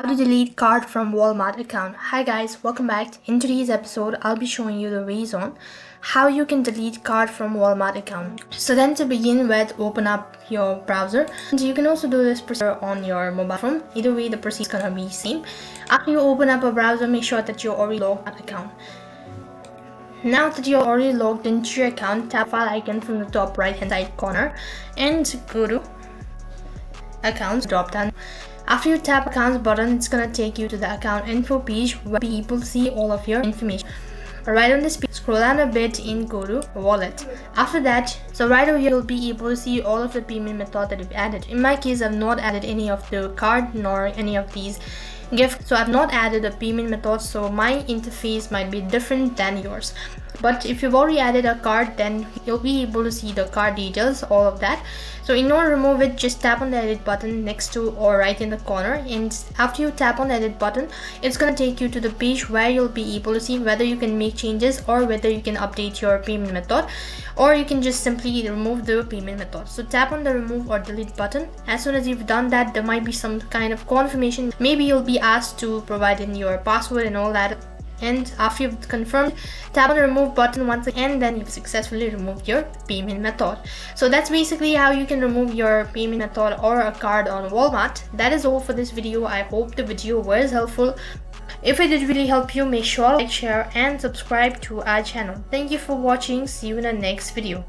How to delete card from Walmart account. Hi guys, welcome back. In today's episode, I'll be showing you the ways on how you can delete card from Walmart account. So then to begin with, open up your browser. And you can also do this procedure on your mobile phone. Either way, the procedure is gonna be same. After you open up a browser, make sure that you're already logged that account. Now that you're already logged into your account, tap file icon from the top right hand side corner and go to accounts drop down. After you tap accounts button, it's gonna take you to the account info page where people see all of your information. Right on this page, scroll down a bit and go to wallet. After that, so right over here you'll be able to see all of the payment method that you've added. In my case, I've not added any of the card nor any of these gift, so I've not added a payment method, so my interface might be different than yours. But if you've already added a card, then you'll be able to see the card details, all of that. So in order to remove it, just tap on the edit button next to or right in the corner, and after you tap on the edit button, it's gonna take you to the page where you'll be able to see whether you can make changes or whether you can update your payment method, or you can just simply remove the payment method. So tap on the remove or delete button. As soon as you've done that, there might be some kind of confirmation. Maybe you'll be asked to provide in your password and all that. And after you've confirmed, tap on the remove button once again, then you've successfully removed your payment method. So that's basically how you can remove your payment method or a card on Walmart. That is all for this video. I hope the video was helpful. If it did really help you, make sure to like, share and subscribe to our channel. Thank you for watching. See you in the next video.